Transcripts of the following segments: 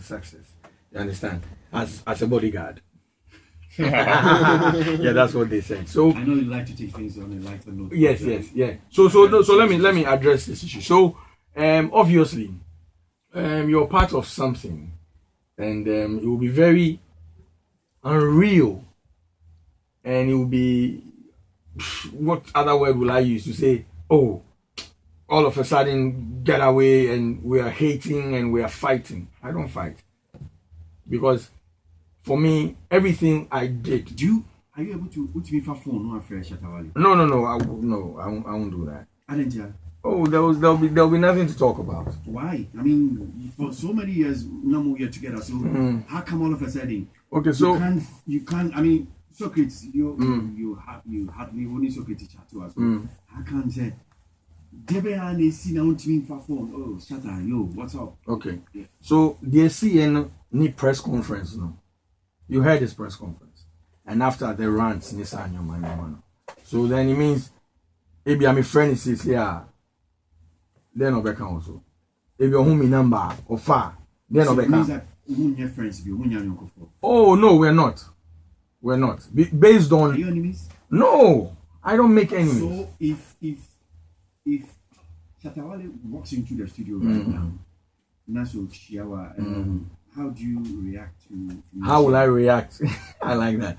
success. You understand? As a bodyguard. Yeah, that's what they said. So I know you like to take things on a lighter note. yes. So let me address this issue. So obviously, you're part of something, and it will be very unreal, and it will be, what other word will I use to say? Oh, all of a sudden get away and we are hating and we are fighting. I don't fight, because for me, everything I did. Are you able to put me for phone or fresh Shatta Wale? No, I won't do that. I didn't hear. Oh, there'll be nothing to talk about. Why? I mean, for so many years, now we are together. So how come all of a sudden? Okay, so you can't. I mean, Socrates, you only Socrates chat to us. I can't say. Debe see now to me for phone. Oh, Shatta, yo, what's up? Okay. Yeah. So the CN need press conference now. You heard his press conference, and after the rants, so then it means maybe I'm a friend is here. Then I'll also. If your home number or far, then I'll Oh no, we're not. Based on. Are you enemies? No, I don't make enemies. So if Shatta Wale walks into the studio right now, Naso Shiawa, how do you react to how will I react? I like that.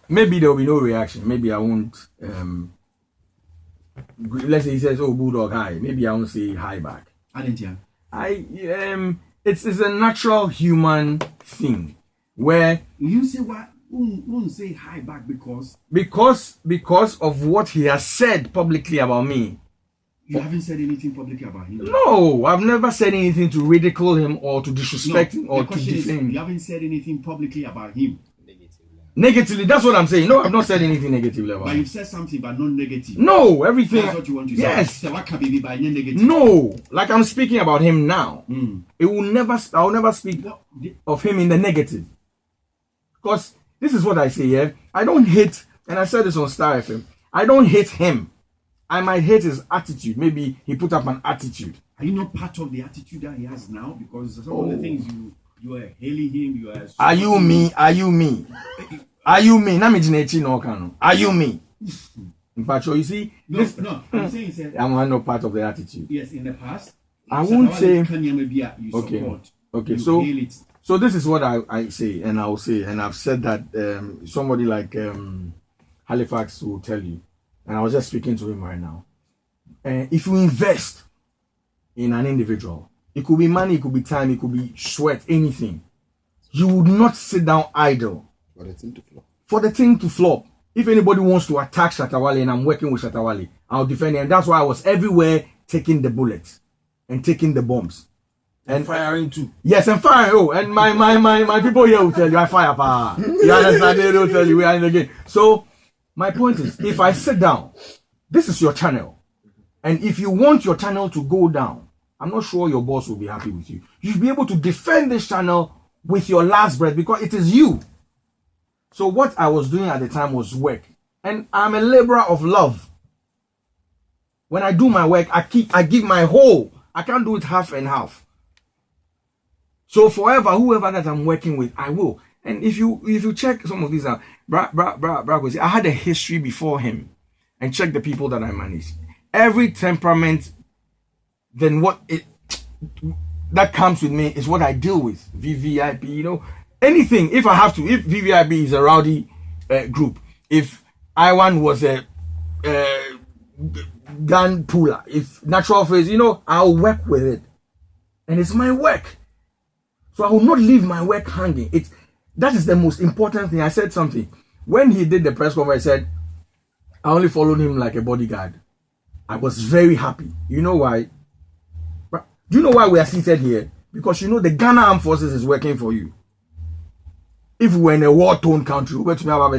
Maybe there will be no reaction. Maybe I won't. Let's say he says, "Oh, bulldog, hi." Maybe I won't say hi back. I didn't hear. It's a natural human thing where you say what won't say hi back because of what he has said publicly about me. You haven't said anything publicly about him? No, I've never said anything to ridicule him or to disrespect him or to defame him. You haven't said anything publicly about him? Negatively, that's what I'm saying. No, I've not said anything negatively about him. But you've said something, but not negative. No, everything. That's what you want to say. Yes. So what can be by negative? No, like I'm speaking about him now. I'll never speak of him in the negative. Because this is what I say, yeah. I don't hate, and I said this on Star FM, I don't hate him. I might hate his attitude. Maybe he put up an attitude. Are you not part of the attitude that he has now? Because some of the things you are hailing him, you are... Are you me? Are you me? Are you me? Are you me? In fact, you see... No, I'm saying... I'm not part of the attitude. Yes, in the past... I won't say... You support. Okay, you so this is what I say, and I'll say, and I've said that somebody like Halifax will tell you, and I was just speaking to him right now. If you invest in an individual, it could be money, it could be time, it could be sweat, anything. You would not sit down idle for the thing to flop. For the thing to flop. If anybody wants to attack Shatta Wale and I'm working with Shatta Wale, I'll defend him. And that's why I was everywhere taking the bullets and taking the bombs. And firing too. Yes, and firing. Oh, and my people here will tell you I fire power. You understand? They will tell you we are in the game. So my point is, if I sit down, this is your channel. And if you want your channel to go down, I'm not sure your boss will be happy with you. You should be able to defend this channel with your last breath because it is you. So what I was doing at the time was work. And I'm a laborer of love. When I do my work, I give my whole. I can't do it half and half. So forever, whoever that I'm working with, I will. And if you check some of these out, I had a history before him and check the people that I managed. Every temperament, then what that comes with me is what I deal with. VVIP, you know, anything. If I have to, if VVIP is a rowdy group, if I1 was a gun puller, if natural phase, you know, I'll work with it. And it's my work. So I will not leave my work hanging. That is the most important thing. I said something. When he did the press conference, I said, I only followed him like a bodyguard. I was very happy. You know why? Do you know why we are seated here? Because you know the Ghana Armed Forces is working for you. If we were in a war-torn country, we were to have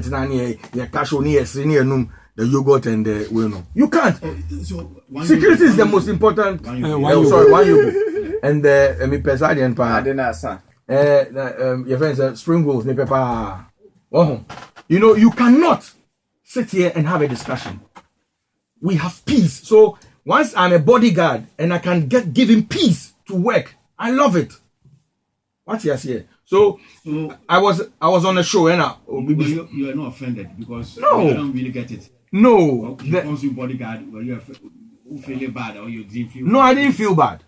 the yogurt and the you can't. Security is the most important. And the pesadian pa. Your friend said spring rolls me pepper. You know you cannot sit here and have a discussion. We have peace. So once I'm a bodyguard and I can give him peace to work, I love it. What you say? So I was on a show and you are not offended because No. you don't really get it. no, He calls you bodyguard, but who feel bad or you didn't feel. no, I didn't feel bad.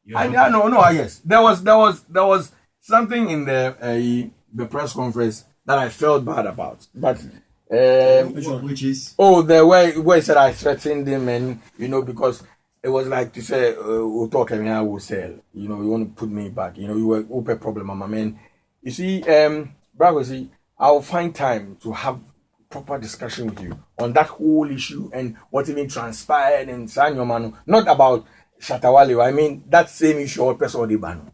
You're I not- no, yes. There was something in the press conference that I felt bad about. But which is the way he said I threatened him, and because it was like to say we'll talk and I will sell. You want to put me back. You were open problem, my man. You see, Bravo, see, I'll find time to have proper discussion with you on that whole issue and what even transpired in Sanyomano. Not about Shatta Wale. I mean that same issue or person the ban.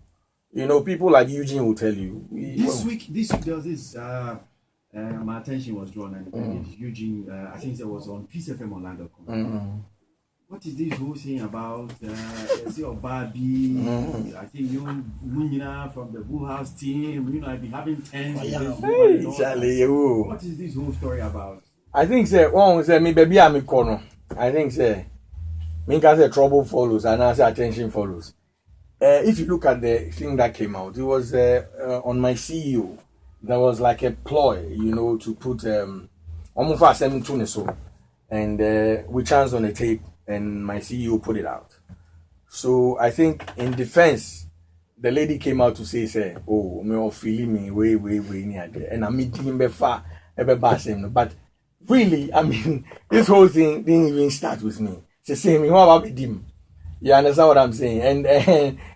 People like Eugene will tell you. this week there was this my attention was drawn and Eugene I think it was on Peace FM Online.com. What is this whole thing about Barbie? I think you from the Bull House team, I've been having tens. Hey, Charlie, What is this whole story about? I think one say me baby am corner. I think me can say trouble follows and I say attention follows. If you look at the thing that came out, it was on my CEO. There was like a ploy, to put almost for 7 so, and we chanced on a tape, and my CEO put it out. So I think in defense, the lady came out to say, "Oh, me or feeling me way near there," and I'm meeting him far, but really, I mean, this whole thing didn't even start with me. Say me, what about him? You understand what I'm saying?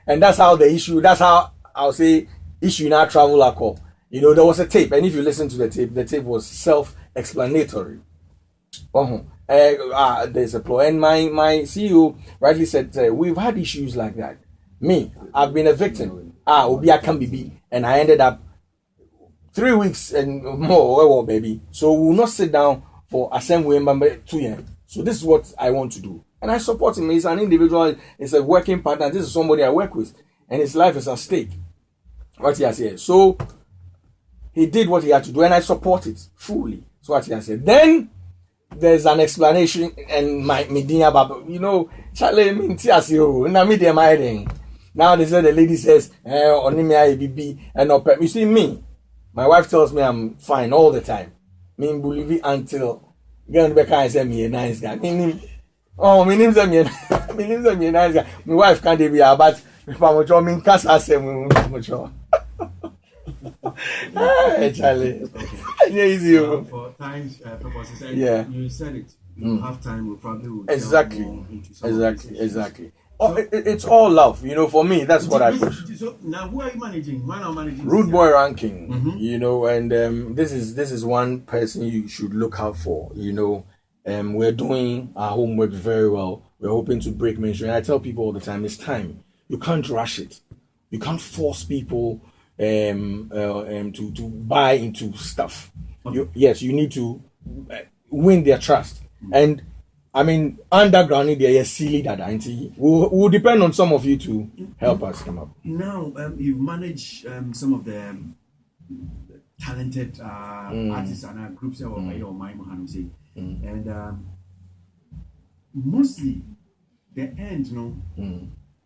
And that's how that's how I'll say issue now travel alcohol. There was a tape, and if you listen to the tape was self-explanatory. There's a ploy, and my CEO rightly said, we've had issues like that. I've been a victim. Obia can be, and I ended up 3 weeks and more, baby. So we will not sit down for assembly member 2 years. So this is what I want to do. And I support him. He's an individual. He's a working partner. This is somebody I work with. And his life is at stake. What he has said. So he did what he had to do. And I support it fully. So what he has said. Then there's an explanation. And my media, Charlie, now they say the lady says, you see me. My wife tells me I'm fine all the time. Me believe it until I say me a nice guy. My name's a nice guy. My wife can't be here, but if I'm a job, I say, hey, Charlie. Easy. For time's purposes, Yeah. You said it. You have time, we probably will Exactly. delve more into some of these issues. Exactly. It's all love, for me. That's what I push. So now, who are you managing? Why not managing? Rude boy ranking, and this is one person you should look out for. We're doing our homework very well. We're hoping to break mainstream. I tell people all the time, it's time. You can't rush it. You can't force people to buy into stuff. You need to win their trust. And I mean, underground in there, silly that we'll depend on some of you to help us come up. Now, you've managed some of the talented artists and groups that were made on my say. And mostly the end,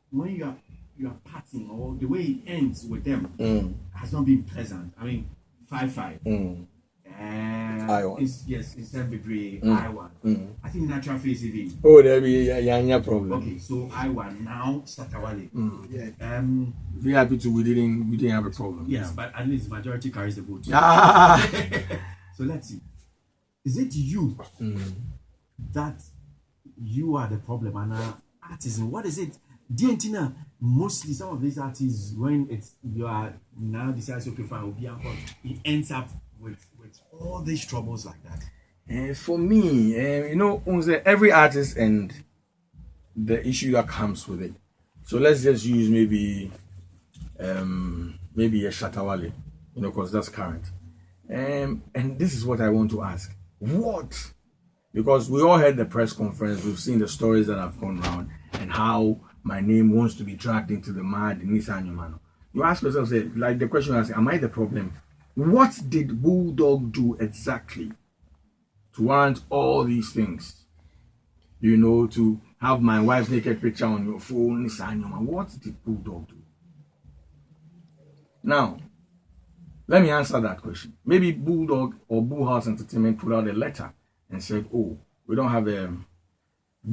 when you are parting or the way it ends with them has not been pleasant. I mean, 5-5. It's February. I won. I think natural face it. Oh, there'll be a problem. Okay, so I won now. Shatta Wale. Yeah. Very happy to we didn't have a problem. Yes, but at least majority carries the vote. So let's see. Is it you that you are the problem and artisan? What is it? DNT mostly some of these artists when you are now decides okay fine will be it ends up with all these troubles like that. For me, every artist and the issue that comes with it. So let's just use maybe a Shatta Wale, because that's current. And this is what I want to ask. What? Because we all heard the press conference, we've seen the stories that have gone around and how my name wants to be dragged into the mud in Nissan Yomano. You ask yourself, like the question you ask, am I the problem? What did Bulldog do exactly to warrant all these things? To have my wife's naked picture on your phone, Nissan Yomano. What did Bulldog do? Now, let me answer that question. Maybe Bulldog or Bull House Entertainment put out a letter and said, oh, we don't have a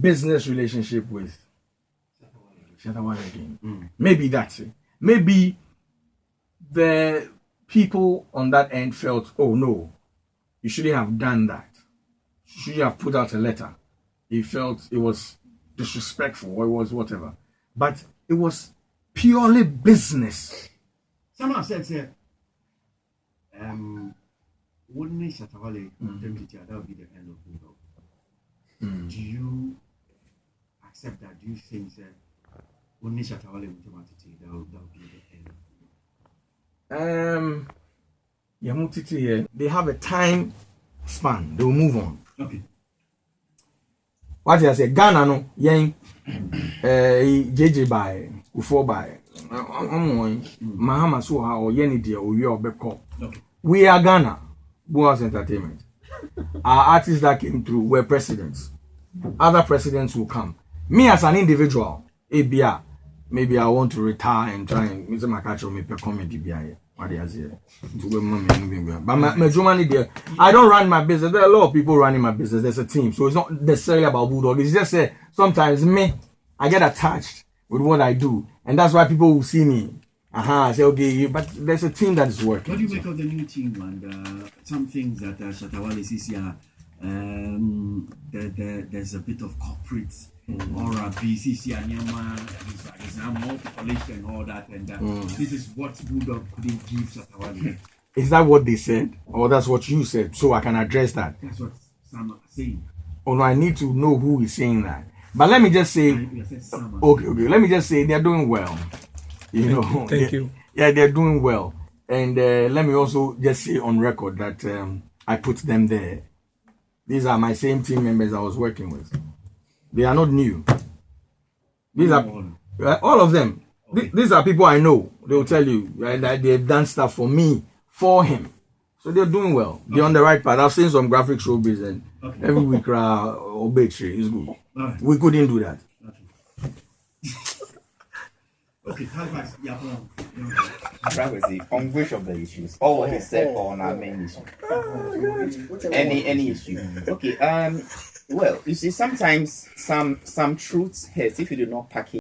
business relationship with Shatta Wale again. Maybe that's it. Maybe the people on that end felt, oh no, you shouldn't have done that. You shouldn't have put out a letter. He felt it was disrespectful or it was whatever. But it was purely business. Someone have said, wouldn't Shatta Wale that would be the end of Bulldog? Do you accept that? Do you think that wouldn't Shatta Wale that would be the end? They have a time span. They will move on. Okay. What I say, Ghana no, yen, JJ by, Ufo by, Mahama Suha or Yeni dear or your Beko. We are Ghana, Boas Entertainment. Our artists that came through were presidents. Other presidents will come. Me as an individual, ABR, maybe I want to retire and try and Mr. Makacho me per comedy BIA. What do you say? But my Germany there, I don't run my business. There are a lot of people running my business. There's a team. So it's not necessarily about Bulldog. It's just sometimes I get attached with what I do. And that's why people will see me. I say, okay, but there's a team that is working. What do you make of the new team and some things that Shatta Wale says here? There's a bit of corporate or a BCC and more population and all that, and this is what Bulldog couldn't give Shatta Wale. Is that what they said, or that's what you said? So I can address that. That's what some are saying. Oh no, I need to know who is saying that. But let me just say, okay. Let me just say they're doing well. You know, thank you. Yeah, they're doing well, and let me also just say on record that I put them there. These are my same team members I was working with. They are not new. These are all of them. Okay. These are people I know. They will tell you that they've done stuff for me, for him. So they're doing well. They're on the right path. I've seen some graphic showbiz and every week obituary is good. Right. We couldn't do that. Okay, on which of the issues? All what he said on our main issue. Any issue. Okay. Well, you see, sometimes some truths hurt if you do not package